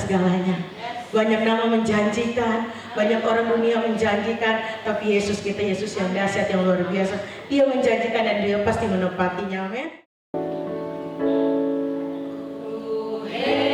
segalanya. Banyak nama menjanjikan, banyak orang dunia menjanjikan, tapi Yesus kita, Yesus yang dahsyat, yang luar biasa. Dia menjanjikan dan dia pasti menepatinya. Amin. Yang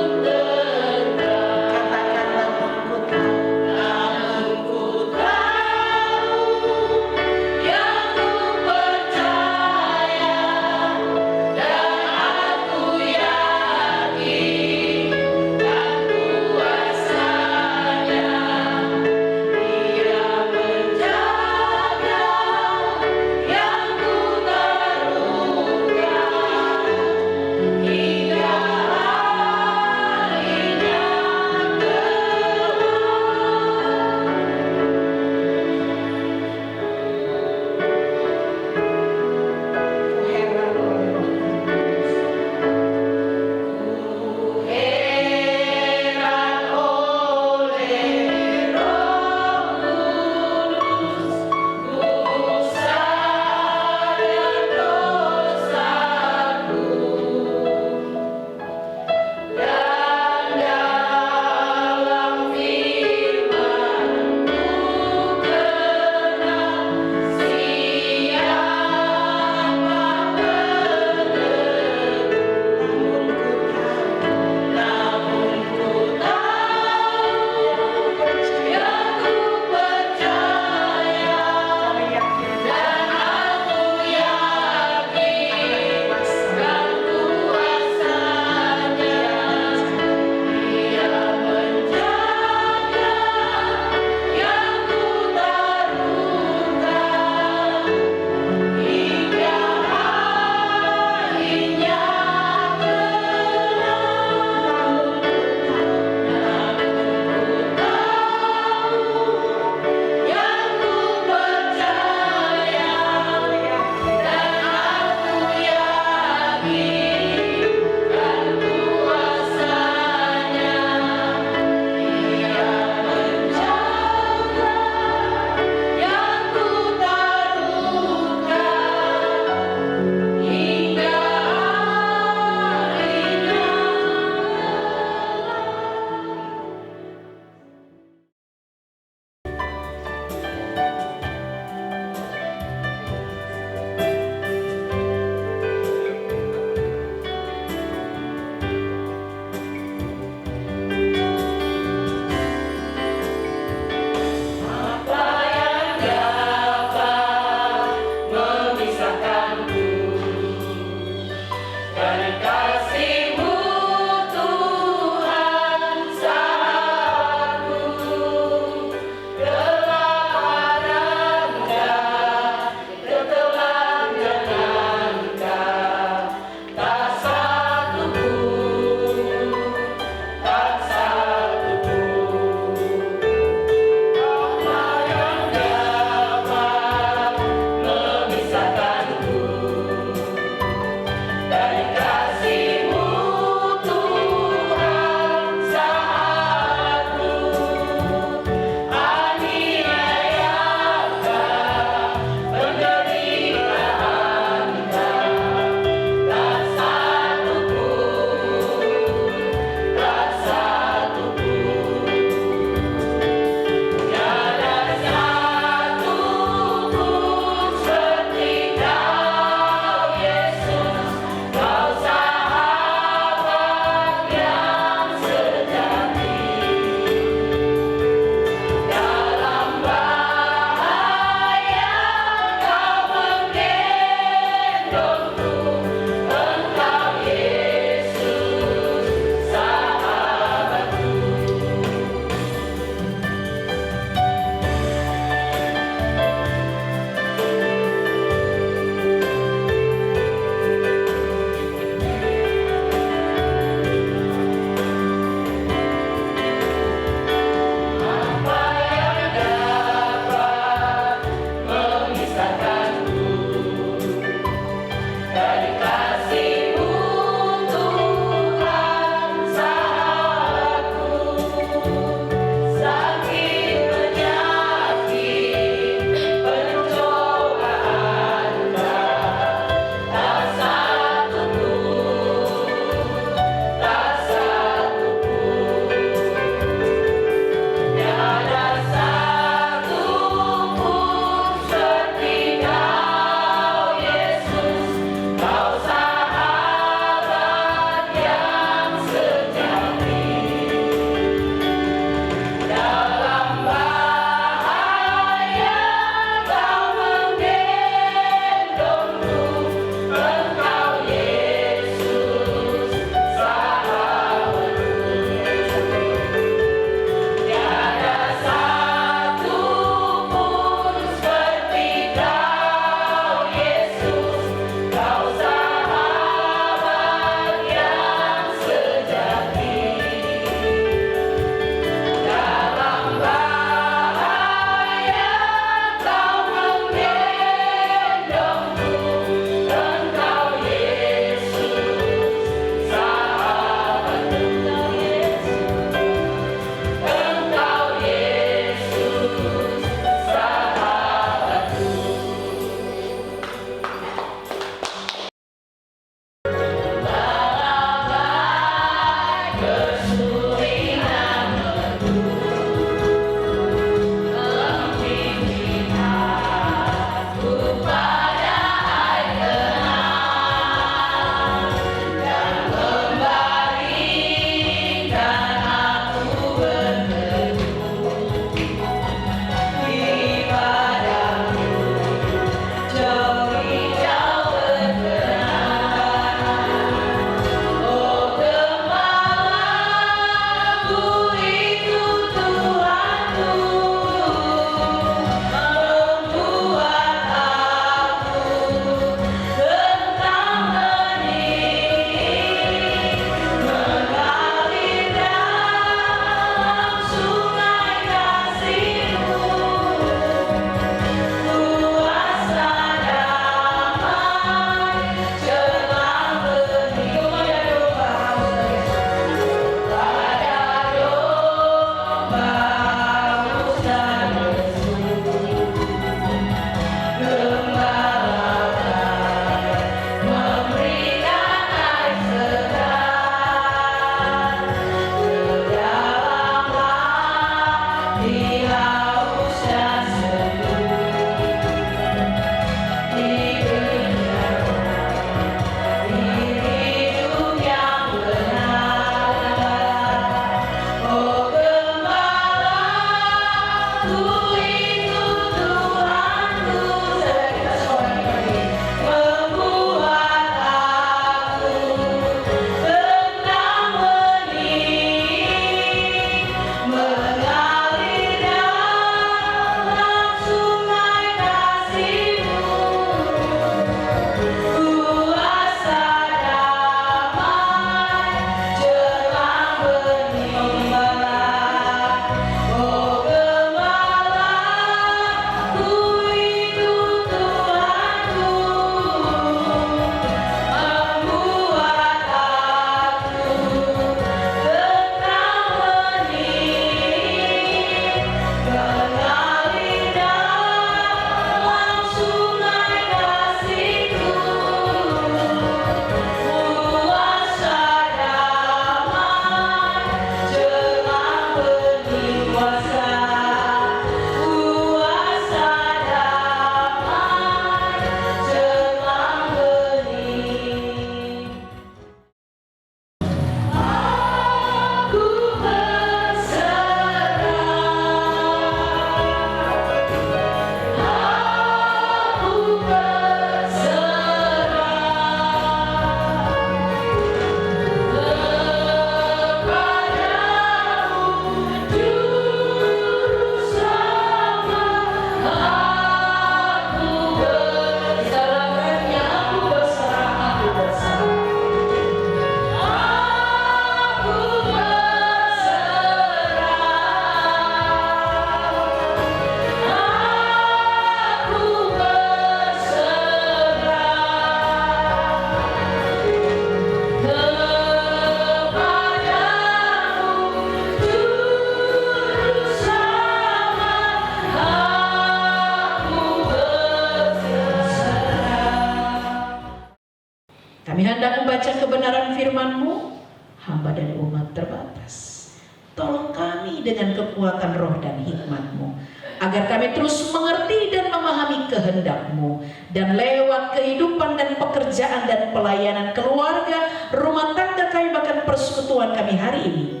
Kami hendak membaca kebenaran firman-Mu, hamba dan umat terbatas. Tolong kami dengan kekuatan roh dan hikmat-Mu, agar kami terus mengerti dan memahami kehendak-Mu, dan lewat kehidupan dan pekerjaan dan pelayanan keluarga, rumah tangga kami, bahkan persekutuan kami hari ini,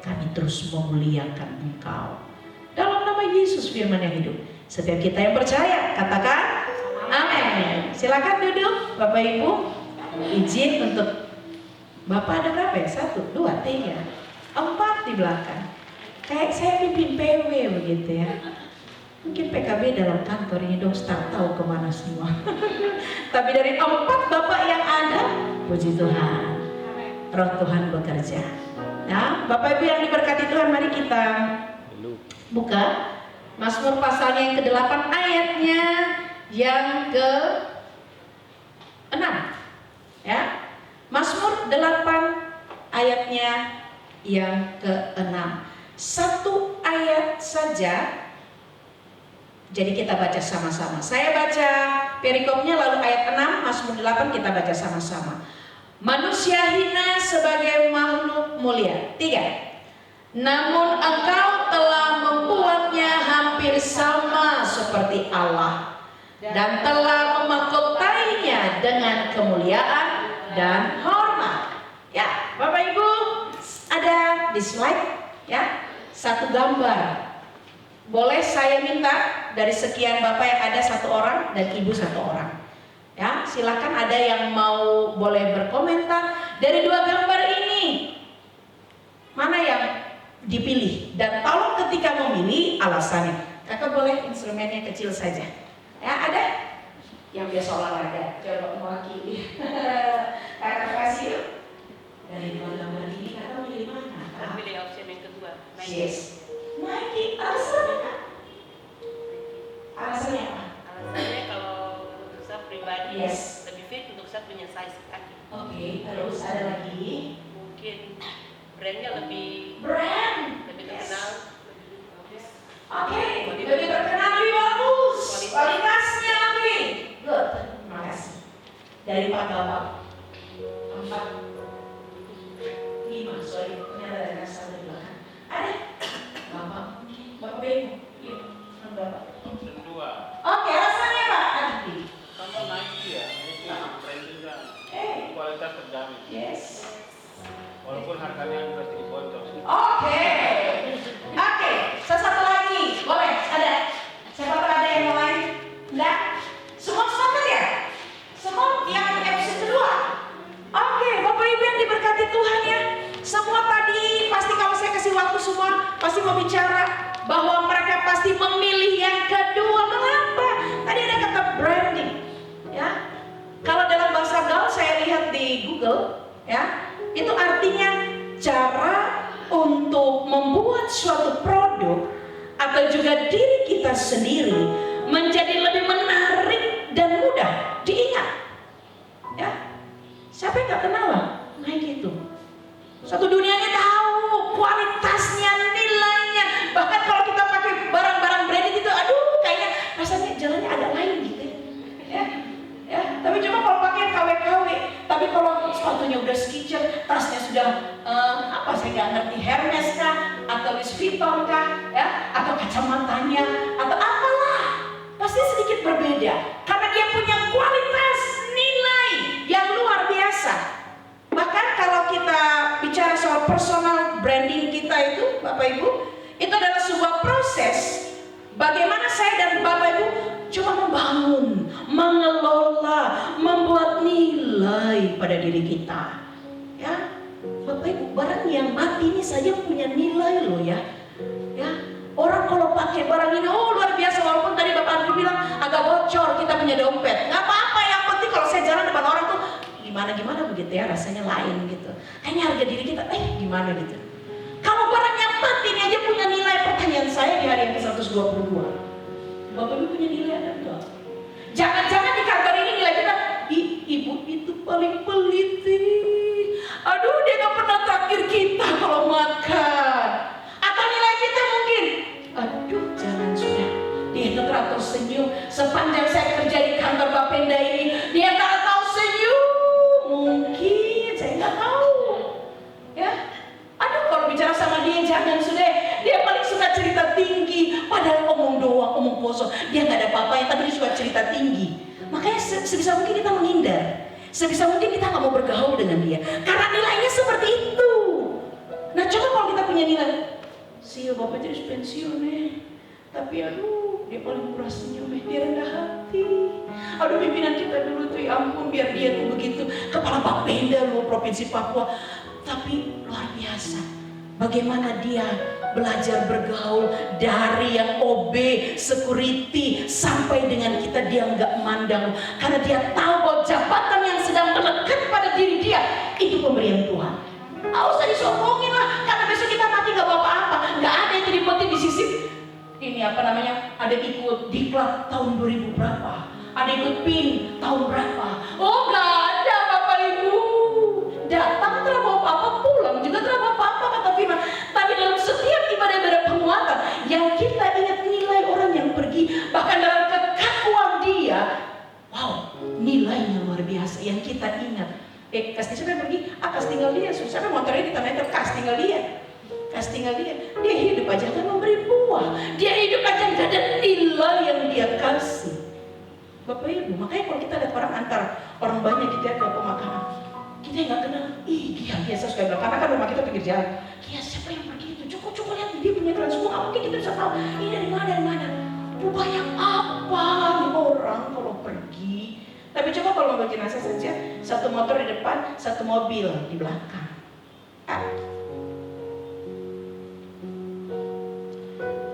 kami terus memuliakan Engkau. Dalam nama Yesus firman yang hidup, setiap kita yang percaya katakan amin. Silakan duduk Bapak Ibu. Izin untuk Bapak ada berapa ya? 1, 2, 3, 4 di belakang. Kayak saya pimpin PW begitu ya. Mungkin PKB dalam kantor ini dong start tahu kemana semua. Tapi dari 4 Bapak yang ada, puji Tuhan, Roh Tuhan bekerja. Nah, Bapak Ibu yang diberkati Tuhan, mari kita buka Mazmur pasalnya yang ke-8 ayatnya yang ke-6. Ya. Mazmur 8 ayatnya yang ke-6. 1 ayat saja. Jadi kita baca sama-sama. Saya baca perikopnya lalu ayat 6 Mazmur 8 kita baca sama-sama. Manusia hina sebagai makhluk mulia. 3. Namun Engkau telah membuatnya hampir sama seperti Allah, dan telah memahkotainya dengan kemuliaan dan hormat. Ya, Bapak Ibu, ada di slide ya, 1 gambar. Boleh saya minta dari sekian Bapak yang ada 1 orang dan Ibu 1 orang. Ya, silakan ada yang mau boleh berkomentar dari 2 gambar ini. Mana yang dipilih, dan tolong ketika memilih alasannya. Kakak boleh instrumennya kecil saja. Ya, ada yang biasa olahraga, coba mewakili. Kakak kasih dari 2 gambar ini, kakak pilih mana? Kakak pilih opsi yang kedua. Yes. Nike, alasannya kan? Alasannya apa? Alasannya kalau untuk saya pribadi lebih fit untuk saya punya size kaki. Oke, terus ada lagi. Mungkin brandnya lebih terkenal, lebih bagus. Oke, lebih terkenal, lebih bagus. Kualitasnya lebih good. Terima kasih. Dari Pak Bapak 4, 5, sorry, ternyata ada kasar di belakang. Ada? Bapak bingung. Iya, Bapak. Option 2. Oke, alasannya Pak Adi. Sama Nike ya, itu brand juga. Kualitas terjamin. Yes. Walaupun harganya pasti dibocor. Oke, satu lagi, boleh? Ada? Siapa tahu ada yang lain? Enggak? Semua sepakat ya? Semua yang episode kedua? Oke, Bapak Ibu yang diberkati Tuhan ya. Semua tadi pasti kalau saya kasih waktu semua pasti mau bicara bahwa mereka pasti memilih yang kedua. Mengapa? Tadi ada kata branding, ya. Kalau dalam bahasa gaul saya lihat di Google, ya, itu artinya cara untuk membuat suatu produk atau juga diri kita sendiri menjadi lebih menarik dan mudah diingat. Ya, siapa yang nggak kenal lah Nike itu? Satu dunianya tahu kualitasnya, nilainya. Bahkan kalau kita pakai barang-barang branded itu, aduh, kayaknya rasanya jalannya agak lain gitu. Ya, tapi coba kalau pakai KW-KW, tapi kalau sepatunya udah Skechers, tasnya sudah apa saya nggak ngerti, Hermes kah, atau Louis Vuitton kah, ya, atau kacamatanya, atau apalah, pasti sedikit berbeda karena dia punya kualitas nilai yang luar biasa. Bahkan kalau kita bicara soal personal branding kita itu, Bapak Ibu, itu adalah sebuah proses bagaimana saya dan Bapak Ibu coba membangun, mengelola, membuat nilai pada diri kita. Ya, Bapak Ibu, barang yang mati ini saja punya nilai loh ya. Ya, orang kalau pakai barang ini, oh luar biasa, walaupun tadi Bapak Andri bilang agak bocor, kita punya dompet, nggak apa-apa. Yang penting kalau saya jalan depan orang tuh gimana begitu ya, rasanya lain gitu. Kayaknya harga diri kita, gimana gitu. Kalau barang yang mati ini aja punya nilai, pertanyaan saya di hari yang ke-122. Bapak Ibu punya nilai ada enggak? Jangan-jangan di kantor ini nilai kita, ibu itu paling pelit. Aduh, dia gak pernah traktir kita kalau makan. Atau nilai kita mungkin, aduh jangan sudah, dia tetap senyum. Sepanjang saya kerja di kantor Bapenda ini, dia tak tahu senyum sebisa mungkin kita menghindar. Sebisa mungkin kita nggak mau bergaul dengan dia. Karena nilainya seperti itu. Nah coba kalau kita punya nilai, sih bapak jadi pensiun tapi aduh dia paling murah senyum dia rendah hati. Aduh pimpinan kita dulu tuh ya ampun biar dia tuh begitu kepala Bapenda loh provinsi Papua. Tapi luar biasa bagaimana dia belajar bergaul dari yang OB, security sampai dengan kita dia nggak mandang karena dia tahu bahwa jabatan yang sedang melekat pada diri dia itu pemberian Tuhan. Nggak usah disombongin lah karena besok kita mati nggak apa-apa, nggak ada yang terlibat di sisi ini apa namanya, ada ikut diklat tahun 2000 berapa, ada ikut PIN tahun berapa. Oh nggak ada Bapak Ibu, datang tidak bawa apa-apa, pulang juga tidak bawa apa-apa kata firman. Tapi dalam setiap ibadah penguatan yang kita ingat nilai orang yang pergi, bahkan dalam kekakuan dia, wow, nilainya luar biasa yang kita ingat. Kas siapa yang pergi? Kas tinggal dia. Siapa motornya di tanah itu? Kas tinggal dia. Kas tinggal dia. Dia hidup aja kan memberi buah. Dia hidup aja gak ada nilai yang dia kasih. Bapak Ibu, makanya kalau kita lihat orang antar orang banyak kita ke pemakaman, kita nggak kenal. Ih, dia biasa suka bilang karena kan rumah kita pinggir jalan. Dia siapa yang pergi itu? Coba lihat dia punya transfer. Nggak mungkin kita bisa tahu ini dari mana. Banyak apa nih orang kalau pergi. Tapi coba kalau mobil jenazah saja, satu motor di depan, satu mobil di belakang.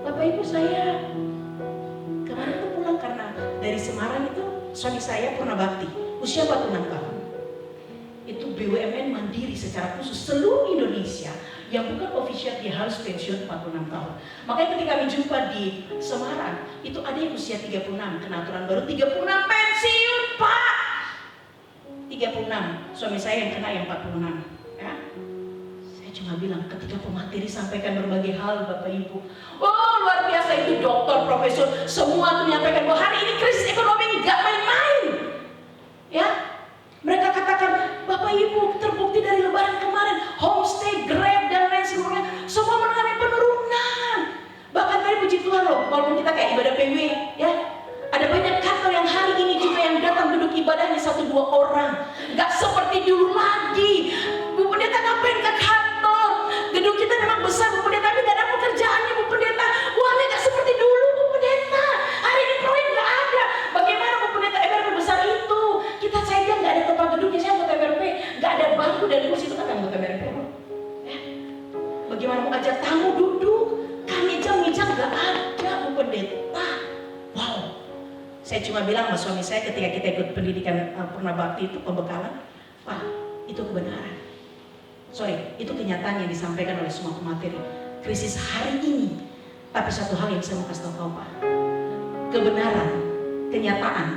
Bapak Ibu, saya kemarin tuh pulang karena dari Semarang itu suami saya pernah bakti, usia 46 tahun. Itu BUMN mandiri secara khusus seluruh Indonesia yang bukan official dia harus pensiun 46 tahun. Makanya ketika kami jumpa di Semarang, itu ada yang usia 36, kena aturan baru 36 pensiun Pak. 36, suami saya yang kena yang 46 ya. Saya cuma bilang ketika pemateri sampaikan berbagai hal Bapak Ibu, oh luar biasa itu dokter, profesor, semua menyampaikan bahwa hari ini krisis ekonomi nggak main-main ya. Mereka katakan, Bapak Ibu terbukti dari lebaran kemarin, homestay, Grab dan lain sebagainya, semua mengalami penurunan. Bahkan tadi puji Tuhan loh, walaupun kita kayak ibadah PW ya, ada banyak kantor yang hari ini juga yang datang duduk ibadahnya 1-2 orang. Gak seperti dulu lagi. Bu Pendeta ngapain ke kantor? Gedung kita memang besar Bu Pendeta, tapi gak ada pekerjaannya Bu Pendeta. Uangnya gak seperti dulu Bu Pendeta. Hari ini proyek gak ada. Bagaimana Bu Pendeta MRP besar itu? Kita saja gak ada tempat duduknya, saya anggota MRP. Gak ada bangku dan kursi, itu kan anggota MRP ya. Bagaimana mau ajak tamu duduk? Kan meja gak ada Bu Pendeta. Wow. Saya cuma bilang sama suami saya ketika kita ikut pendidikan purna bakti itu pembekalan, Pak, itu kebenaran. Itu kenyataan yang disampaikan oleh semua pemateri. Krisis hari ini. Tapi satu hal yang saya mau kasih tahu Pak, kebenaran, kenyataan,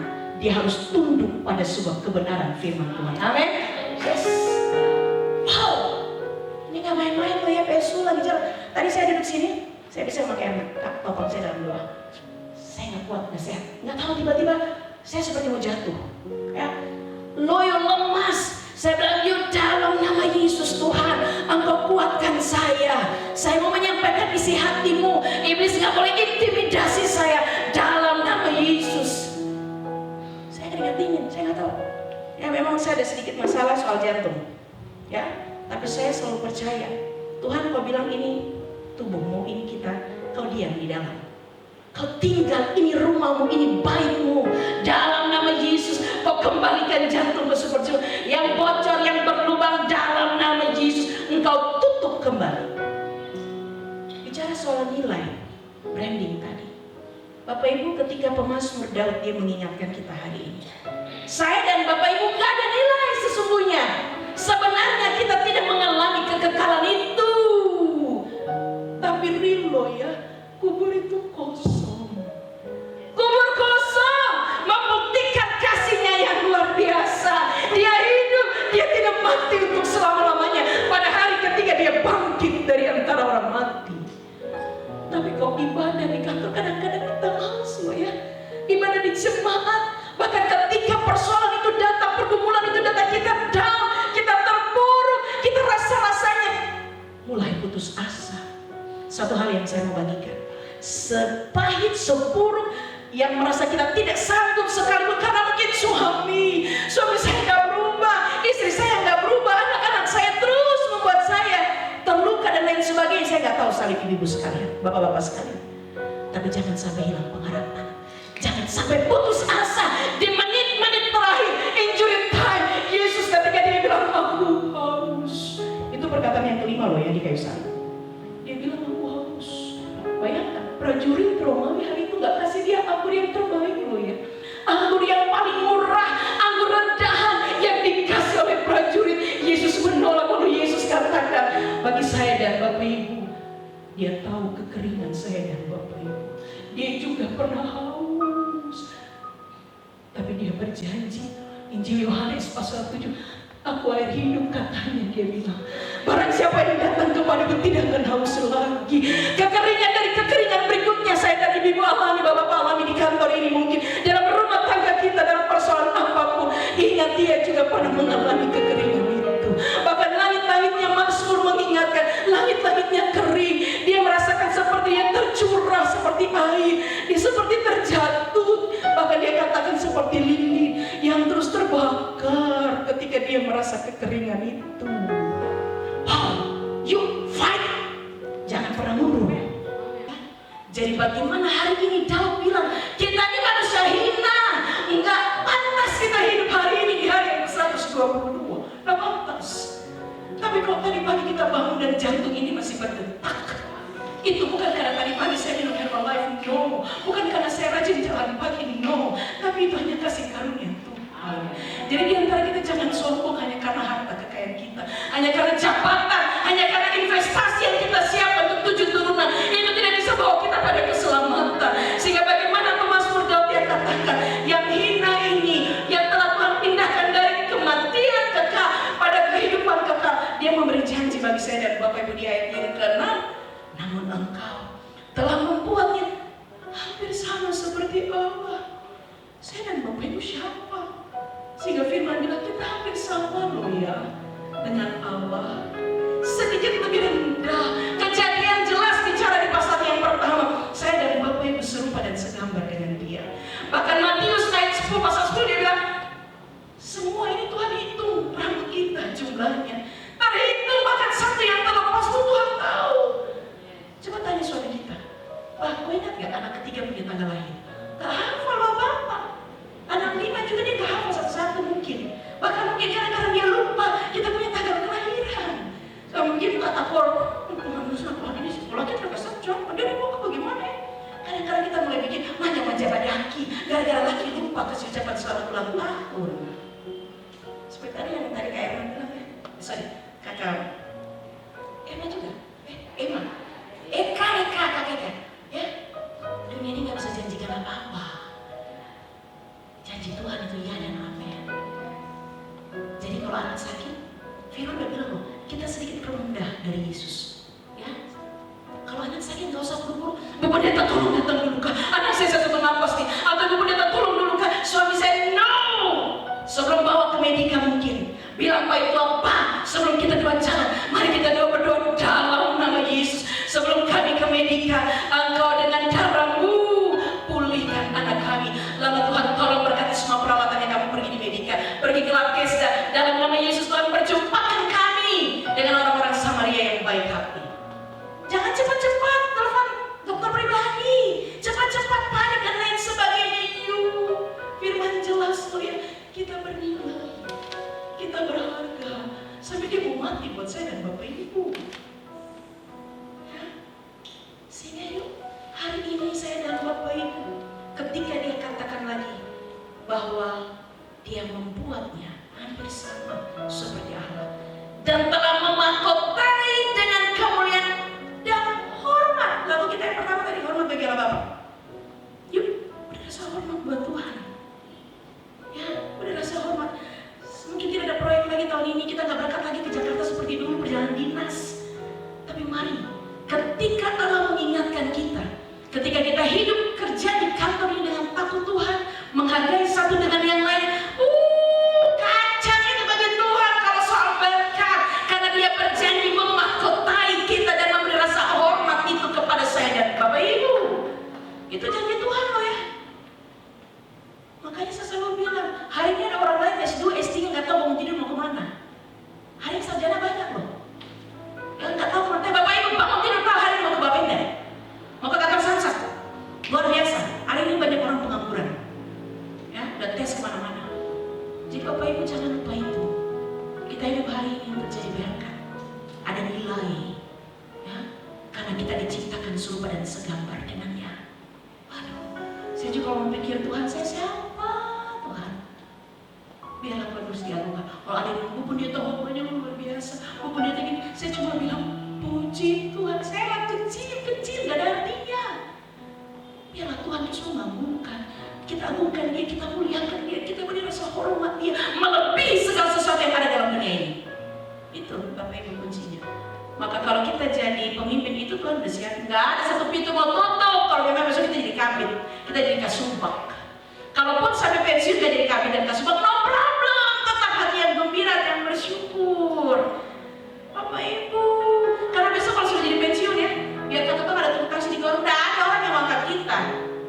dia harus tunduk pada sebuah kebenaran firman Tuhan. Amin. Yes. Wow. Ini nggak main-main loh ya, PSU lagi jalan. Tadi saya duduk sini, saya bisa memakai topeng saya dalam doa. Saya nggak kuat, nggak sehat, nggak tahu tiba-tiba saya seperti mau jatuh, ya, loyo lemas. Saya bilang, yuk dalam nama Yesus Tuhan, Engkau kuatkan saya. Saya mau menyampaikan isi hatimu. Iblis nggak boleh intimidasi saya dalam nama Yesus. Saya keringat dingin, saya nggak tahu. Ya memang saya ada sedikit masalah soal jantung, ya. Tapi saya selalu percaya Tuhan Kau bilang ini tubuhmu, ini kita, Kau diam di dalam. Kau tinggal, ini rumahmu, ini bayimu. Dalam nama Yesus, Kau kembalikan jantung ke seperti yang bocor, yang berlubang. Dalam nama Yesus, Engkau tutup kembali. Bicara soal nilai, branding tadi. Bapak Ibu, ketika pemazmur Daud dia mengingatkan kita hari ini, saya dan Bapak Ibu gak ada nilai sesungguhnya. Sebenarnya kita tidak mengalami kekekalan itu. Tapi real ya, kubur itu kosong. Kubur kosong membuktikan kasihnya yang luar biasa. Dia hidup, dia tidak mati untuk selama-lamanya. Pada hari ketiga dia bangkit dari antara orang mati. Tapi kok ibadah di kantor kadang-kadang kita malas loh ya. Ibadah di jemaat, bahkan ketika persoalan itu datang, pergumulan itu datang, kita down, kita terpuruk, kita rasa-rasanya mulai putus asa. Satu hal yang saya mau bagikan, sepahit, seburuk yang merasa kita tidak sanggup sekalipun karena mungkin suami Bapak-bapak sekalian. Tapi jangan sampai hilang pengharapan. Jangan sampai putus asa di menit-menit terakhir, injury time. Yesus ketika dia bilang, aku haus. Itu perkataan yang kelima loh yang di kayu salib. Dia bilang, aku haus. Bayangkan, prajurit Romawi hari itu gak kasih dia anggur yang terbaik loh ya. Anggur yang paling murah, anggur rendahan yang dikasih oleh prajurit. Yesus menolak, lalu Yesus katakan, bagi saya dan Bapak Ibu, dia tahu kekeringan saya dan Bapak Ibu. Dia juga pernah haus. Tapi dia berjanji, Injil Yohanes pasal 7, aku air hidup katanya, dia bilang. Barang siapa yang datang kepadaku tidak akan haus lagi. Kekeringan dari kekeringan berikutnya saya dan ibu alami, bapak-bapak alami di kantor ini mungkin. Dalam rumah tangga kita, dalam persoalan apapun. Ingat dia juga pernah mengalami kekeringan itu. Bahkan langit-langitnya Mazmur mengingatkan, langit-langitnya kering. Dia merasakan seperti yang tercurah, seperti air. Dia seperti terjatuh. Bahkan dia katakan seperti lilin yang terus terbakar ketika dia merasa kekeringan itu. You fight. Jangan pernah mundur. Jadi bagaimana hari ini Daud bilang, kita ini manusia hina, enggak pantas kita hidup hari ini di hari yang 122. Enggak pantas. Tapi kalau tadi pagi kita bangun dan jantung ini masih berdetak, itu bukan karena tadi pagi saya minum Herbalife, no. Bukan karena saya rajin jalan pagi, no. Tapi itu hanya kasih karunia Tuhan. Jadi di antara kita jangan sombong hanya karena harta kekayaan kita, hanya karena jabatan, hanya karena investasi yang kita siapkan untuk 7 turunan. Itu tidak bisa bawa kita pada keselamatan. Sehingga bagaimana pemazmur Daud yang katakan, yang hina ini, yang telah Tuhan pindahkan dari kematian kekal pada kehidupan kekal. Dia memberi janji bagi saya dan Bapak Ibu di ayat yang ke-6. Namun engkau telah membuatnya hampir sama seperti Allah. Saya dan Bapak Ibu siapa? Sehingga firman bilang kita hampir sama loh ya dengan Allah. Sedikit lebih rendah. Kejadian jelas bicara di pasal yang pertama. Saya dan Bapak Ibu serupa dan segambar dengan dia. Bahkan Matius ayat 10 pasal 10 dia bilang, semua ini Tuhan hitung rambut kita jumlahnya. Terhitung bahkan satu yang terlepas pun Tuhan tahu. Coba tanya suami kita, Pak, kau ingat gak anak ketiga punya tanggal lahir? Gak hafal Bapak. Anak 5 juga dia gak hafal satu-satu mungkin. Bahkan mungkin kadang-kadang dia lupa kita punya tanggal kelahiran. Mungkin kata Paul, Tuhan ini sekolah kita gak sejam, dia dibawa bagaimana ya? Kadang-kadang kita mulai bikin manja-manja badaki, gara-gara laki lupa kasih ucapan selamat ulang tahun. Seperti tadi yang tadi kayak Emma bilang ya, sorry, kakak Emma juga, Emma. Eka, ya. Dunia ini gak bisa janjikan apa-apa. Janji Tuhan itu ya dan amin. Jadi kalau anak sakit, Firman udah bilang loh, kita sedikit rendah dari Yesus. Ya. Kalau anak sakit gak usah buru-buru. Bapak Pendeta tolong datang dulu kak. Anak saya satu nafas nih. Atau Bapak Pendeta tolong dulu kak. Suami saya no. Sebelum bawa ke medika mungkin. Bilang Pak itu apa? Sebelum kita doa jalan, mari kita doa berdoa dalam nama Yesus. Sebelum kami ke medika, Engkau dengan darah-Mu pulihkan anak kami. Lalu Tuhan tolong berkati semua perawatan yang kami pergi di medika, pergi ke Labkesda. Dalam nama Yesus Tuhan perjumpakan kami dengan orang-orang Samaria yang baik hati. Jangan cepat-cepat telepon dokter pribadi, cepat-cepat panik dan lain sebagainya. Firman jelas tuh ya, kita bernilai, kita berharga. Sampai dia mau mati buat saya dan Bapak Ibu. Sehingga yuk, hari ini saya dan Bapak Ibu, ketika dia katakan lagi bahwa dia membuatnya hampir sama seperti Allah dan telah memahkotai dengan kemuliaan dan hormat. Lalu kita yang pertama tadi hormat bagi Allah Bapa. Yuk, berasa hormat buat Tuhan. Ya, berasa hormat. Mungkin tidak ada proyek lagi tahun ini, kita nggak berangkat lagi ke Jakarta seperti dulu perjalanan dinas. Tapi mari, ketika Allah mengingatkan kita, ketika kita hidup kerja di kantor ini dengan takut Tuhan, menghargai satu dengan yang lain, kacang itu bagi Tuhan kalau soal berkat, karena Dia berjanji memahkotai kita dan memberi rasa hormat itu kepada saya dan Bapak Ibu. Itu janji Tuhan loh ya. Makanya saya selalu bilang, hari ini ada orang lain S2, S3 nggak tahu bangun tidur mau kemana. Hari ini sarjana banyak loh. Yang nggak tahu kemana. Bapak Ibu bangun tidur tahu hari ini mau ke Bapenda. Bapak Ibu jangan lupa itu. Kita hidup hari ini untuk jadi berkat. Ada nilai, ya, karena kita diciptakan serupa dan segambar dengannya. Waduh, saya juga memikir Tuhan saya siapa Tuhan? Biarlah Tuhan terus diagungkan. Kalau ada yang walaupun dia tahu hubungannya luar biasa, walaupun dia tinggi, saya cuma bilang puji Tuhan. Saya mah kecil, gak ada artinya. Biarlah Tuhan terus mengagungkan. Kita agungkan dia, kita muliakan dia, kita beri rasa hormat dia melebihi segala sesuatu yang ada dalam dunia ini. Itu Bapak Ibu kuncinya. Maka kalau kita jadi pemimpin itu Tuhan udah siapin. Gak ada satu pintu mau tutup. Kalau memang besok kita jadi kabin, kita jadi kasubag. Kalaupun sampai pensiun gak jadi kabin dan kasubag, no problem. Tetap hati yang gembira, yang bersyukur. Bapak Ibu, karena besok kalau sudah jadi pensiun ya, biar kata Tuhan ada tukang di luar, udah ada orang yang mengangkat kita.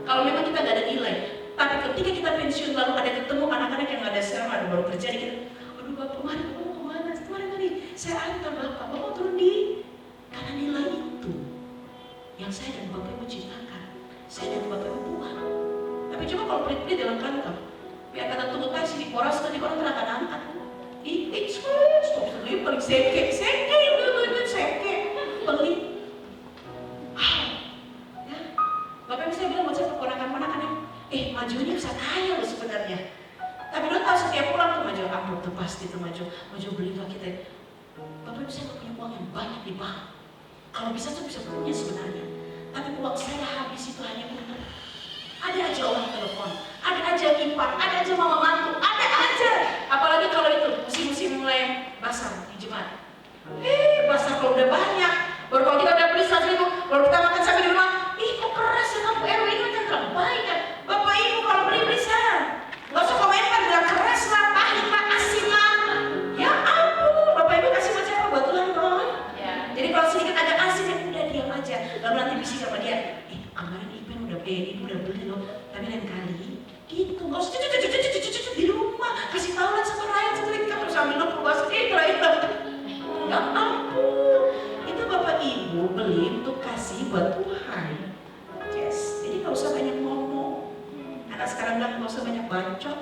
Kalau memang kita gak ada nilai. Tapi ketika kita pensiun lalu ada ketemu anak-anak yang gak ada sekarang, ada baru kerja di kita. Aduh Bapak, mari kamu kemana? Mari. Saya antar Bapak mau turun di. Karena nilai itu yang saya dan Bapak Ibu ciptakan. Saya dan Bapak Ibu buat. Tapi coba kalau pelit-pelit dalam kantor, biar kata tunggu taksi di poros tadi orang akan angkat. Stop sendiri paling seke, pelit. Ya, Bapak Ibu saya bilang buat saya keponakan-ponakan majunya bisa kaya loh sebenarnya. Tapi lo tahu setiap pulang tuh maju amplop tuh pasti tuh maju beli lah kita. Bapak Ibu saya punya uang yang banyak di bank. Kalau bisa tuh bisa punya sebenarnya. Tapi uang saya habis itu hanya untuk ada aja orang telepon, ada aja ipar, ada aja mama mantu, ada aja. Apalagi kalau itu musim-musim mulai basah di jemaat. Basah kalau udah banyak. Baru kalau kita udah beli 1.000, baru kita makan sampai di rumah. Kok keras ya kamu RW ini kan terbaik kan. Bapak Ibu kalau beli sana. Gak usah komentar bilang keras lah, pahit lah, asin lah. Ya ampun, Bapak Ibu kasih macam apa buat Tuhan dong. Jadi kalau sedikit agak asin ya udah diam aja. Lalu nanti bisik sama dia. Kemarin Ibu udah beli loh. Tapi lain kali gitu. Gak usah cucu di rumah. Kasih tahu lah sama rakyat setelah kita terus ambil lo keluar itu. Ya ampun. Itu Bapak Ibu beli untuk kasih buat Tuhan. Yes. Jadi gak usah banyak ngomong. Anak sekarang gak usah banyak bacot.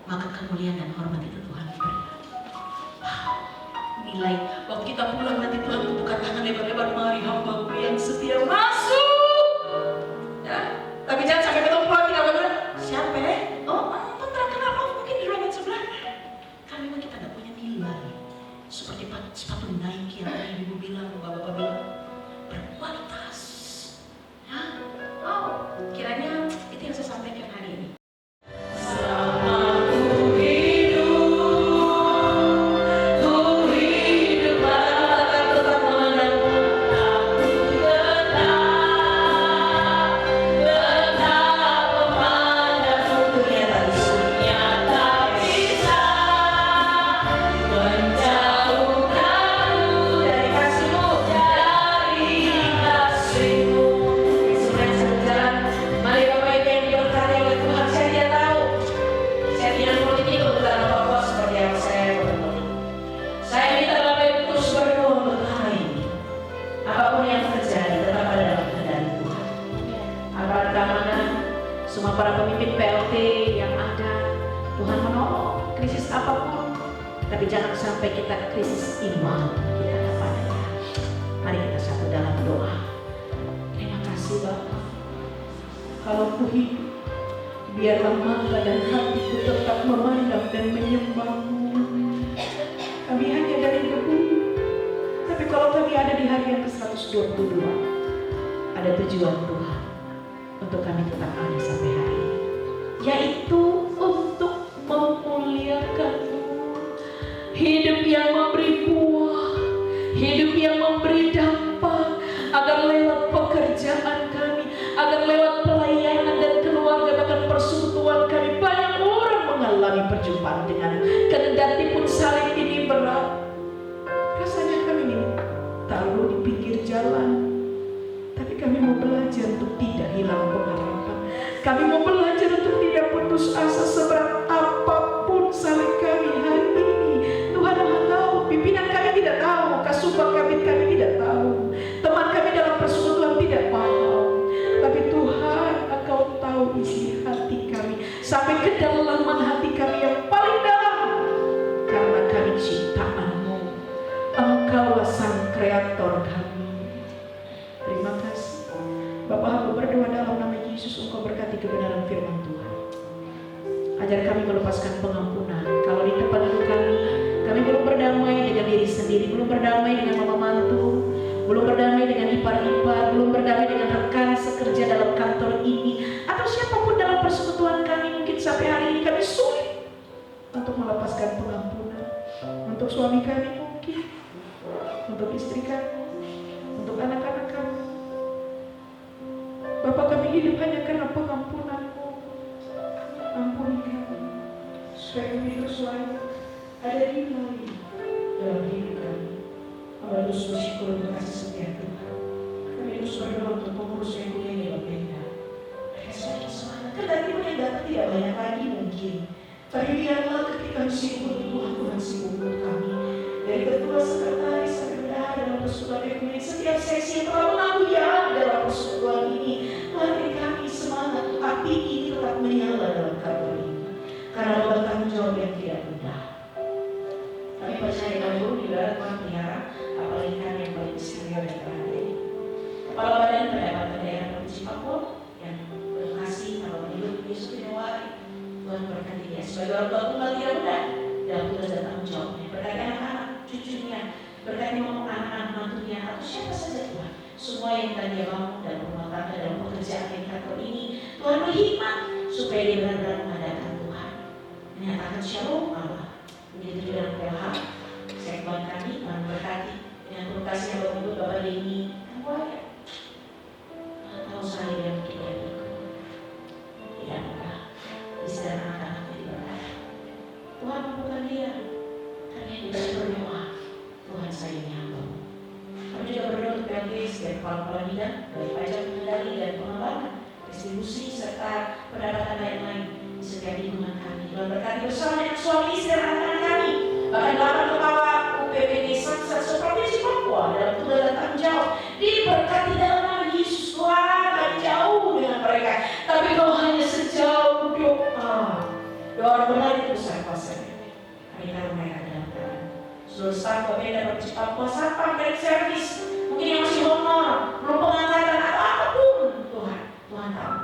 Maka kemuliaan dan hormat itu Tuhan beri. Nilai waktu kita pulang nanti Tuhan buka tangan lebar-lebar, mari hamba-Mu yang setia masuk. Ya, tapi jangan sampai ketemu pulang tidak benar. Siapa ya? Nonton terkenal mungkin di ruangan sebelah. Karena memang kita gak punya nilai. Seperti sepatu Nike yang tadi Ibu bilang, Bapak bilang berkualitas. Ya, kiranya itu yang saya sampaikan hari ini. Semua para pemimpin PLT yang ada, Tuhan menolong krisis apapun, tapi jangan sampai kita krisis iman kita kepadanya. Mari kita satu dalam doa. Terima kasih Bapa. Kalau ku hidup, biarlah mata dan hatiku tetap memandang dan menyembah-Mu. Kami hanya dari debu, tapi kalau kami ada di hari yang ke-122, ada tujuan Tuhan untuk kami tetap ada sampai hari ini, yaitu untuk memuliakan-Mu. Hidup yang memberi buah, hidup yang memberi dampak, agar lewat pekerjaan kami, agar lewat pelayanan dan keluarga bahkan persekutuan kami, banyak orang mengalami perjumpaan dengan kendati pun salib ini berat. Rasanya kami taruh di pinggir jalan. Tapi kami mau belajar untuk tidak hilang pengharapan. Kami mau belajar untuk tidak putus asa seberat apapun salib kami hari ini. Tuhan Maha tahu, pimpinan kami tidak tahu, kasubag kami tidak tahu, teman kami dalam persekutuan tidak paham. Tapi Tuhan, Engkau tahu isi hati kami sampai kedalaman hati Redemptor kami. Terima kasih. Bapak, hamba berdoa dalam nama Yesus, Engkau berkati kebenaran firman Tuhan. Ajar kami melepaskan pengampunan. Kalau di tempat hidup kami belum berdamai dengan diri sendiri, belum berdamai dengan mama mantu, belum berdamai dengan ipar-ipar, belum berdamai dengan rekan sekerja dalam kantor ini, atau siapapun dalam persekutuan kami. Mungkin sampai hari ini kami sulit untuk melepaskan pengampunan. Untuk suami kami mungkin, untuk istri kami, untuk anak-anak kami. Bapak, kami hidup hanya karena pengampunan-Mu. Ampuni kami, supaya kami terus layak ada di nilai dalam hidup kami. Kami terus bersyukur untuk kasih setia Tuhan. Kami terus berdoa untuk pengurus yang punya berbeda. Mereka semakin semangat. Kendati yang datang tidak banyak lagi mungkin, tapi biarlah ketika sibuk Tuhan sibuk kami. Dari ketua sekretaris sampai bendahara dalam persekutuan ekumenik, setiap sesi yang telah mengambil dalam persekutuan ini, Tuhan beri kami semangat. Api ini tetap menyala dalam kantor ini, karena beban tanggung jawab yang tidak mudah. Kami percaya bahwa di dalam Tuhan pelihara, apalagi kami yang paling istimewa dan terhadap Kepala Badan Pendapatan Daerah Provinsi Papua yang berkasih kalau hidup Yesus Januari. Tuhan berkati dia sebagai orang tua tunggal tidak mudah dalam tugas dan tanggung jawabnya. Berkati anak-anak, cucunya, berkati anak-anak mantunya, atau siapa saja Tuhan. Semua yang tadi dia bangun dalam rumah tangga, dalam pekerjaan di kantor ini, Tuhan berhikmat supaya dia benar-benar mengadakan Tuhan. Menyatakan shalom Allah. Begitu juga dengan PLH, sektor kami, Tuhan berkati dengan berkasih yang Bapak Ibu, Bapak Deni, dan keluarga. Tahu saya yang kita berkumpul. Tidak mudah. Istirahat anak-anaknya diberkati. Tuhan mampukan dia. Karena dia berdoa. Tuhan sayangi hamba-Mu. Kami juga berdoa untuk PLG dan kepala-kepala bidang dari pajak, pengendali dan pengembangan, distribusi serta pendapatan lain-lain di setiap lingkungan kami. Tuhan berkati bersama dengan suami istri dan anak-anak kami. Bahkan 8 kepala UPPD Samsat Provinsi Papua dalam tugas dan tanggung jawab diberkati dalam nama Yesus. Tuhan tak jauh dengan mereka, tapi kau hanya sejauh doa. Doa benar itu besar kuasanya. Kami taruh mereka dalam tangan. Seluruh staf Bapeda Provinsi Papua, satpam dan servis, mungkin yang masih honor, belum pengangkatan atau apapun, Tuhan tahu.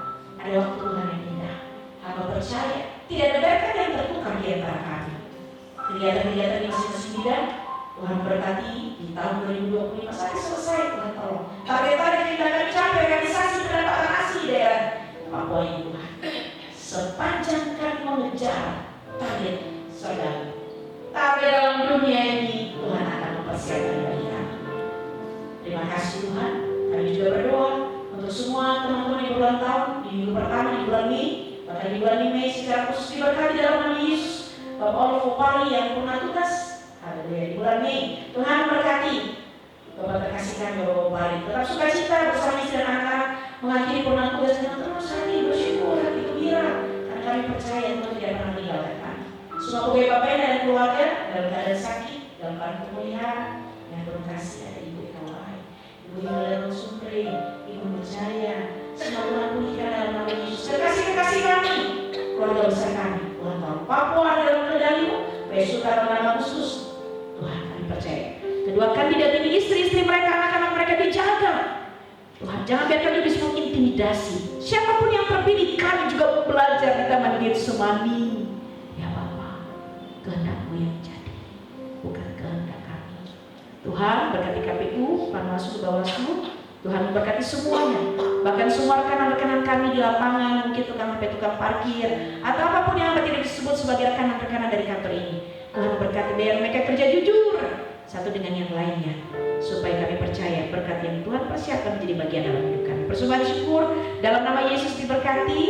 Ada waktu Tuhan yang indah. Hamba percaya tidak ada berkat yang tertukar di antara kami. Kegiatan-kegiatan di masing-masing bidang Tuhan berkati di tahun 2025 sampai selesai. Tuhan tolong target-target yang kita capai, realisasi pendapatan asli daerah Papua ini Tuhan. Sepanjang kami mengejar target saudara, target dalam dunia ini, Tuhan akan mempersiapkan bagi kami. Terima kasih Tuhan. Kami juga berdoa untuk semua teman-teman yang berulang tahun di minggu pertama di bulan Mei, bahkan di bulan Mei secara khusus diberkati dalam nama Yesus. Bapak Olvo Pali yang pernah tugas di bulan Mei, Tuhan berkati. Bapak terkasih kami Bapak Pali tetap sukacita bersama istri dan anak-anak mengakhiri pernah tugas dengan terus hati bersyukur, hati gembira, karena kami percaya Tuhan tidak pernah meninggalkan kami. Semua pegawai Bapak dan keluarga dalam keadaan sakit, dalam keadaan pemulihan, yang berkasih ada Ibu Kawai, Ibu Yolanda Sumbre, Ibu Berjaya, semua Tuhan pulihkan dalam nama Yesus. Terkasih kami, keluarga besar kami, Tuhan tahu Papua dalam kendali-Mu, besok dalam nama Agustus, Tuhan kami percaya. Kedua kandidat ini istri-istri mereka, anak-anak mereka dijaga. Tuhan jangan biarkan hidup semua intimidasi. Siapapun yang terpilih, kami juga belajar di Taman Getsemani. Ya Bapa, kehendak-Mu yang jadi, bukan kehendak kami. Tuhan berkati KPU, Panwaslu, Bawaslu. Tuhan memberkati semuanya, bahkan semua rekan-rekan kami di lapangan, mungkin tukang parkir, atau apapun yang tidak disebut sebagai rekan-rekan dari kantor ini. Tuhan berkati biar mereka kerja jujur satu dengan yang lainnya, supaya kami percaya berkat yang Tuhan persiapkan menjadi bagian dalam hidup kami. Persembahan syukur dalam nama Yesus diberkati,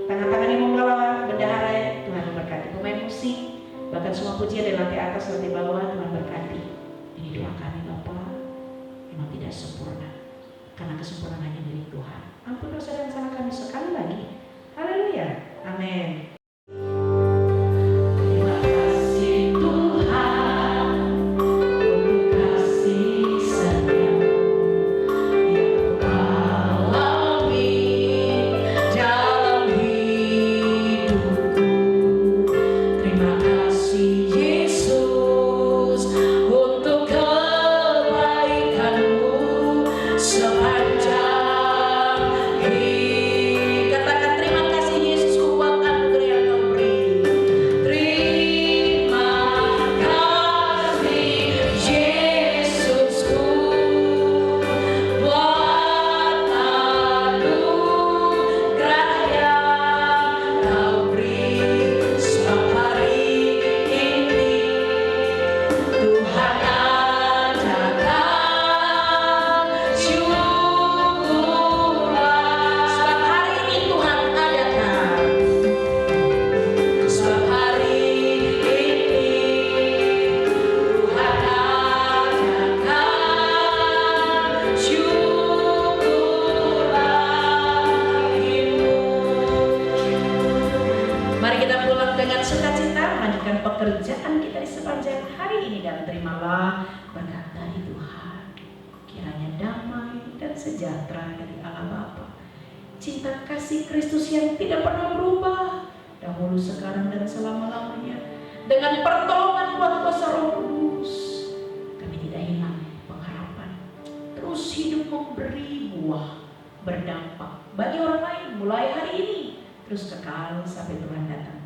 tangan-tangan yang membawa bendahara Tuhan memberkati, pemain musik, bahkan semua pujian dari lantai atas lantai bawah Tuhan berkati. Ini doa kami Bapa, memang tidak sempurna, karena kesempurnaan hanya milik Tuhan. Ampun dosa dan salah kami sekali lagi. Haleluya. Amin. Terima kasih Tuhan untuk kasih sayang yang Kau alami dalam hidupku. Terima kasih Yesus untuk kebaikan. dengan sukacita melanjutkan pekerjaan kita di sepanjang hari ini, dan terimalah berkat dari Tuhan. Kiranya damai dan sejahtera dari Allah Bapa, cinta kasih Kristus yang tidak pernah berubah, dahulu, sekarang, dan selama-lamanya, dengan pertolongan kuat kuasa Roh Kudus, kami tidak hilang pengharapan, terus hidup memberi buah, berdampak bagi orang lain mulai hari ini, terus kekal sampai Tuhan datang.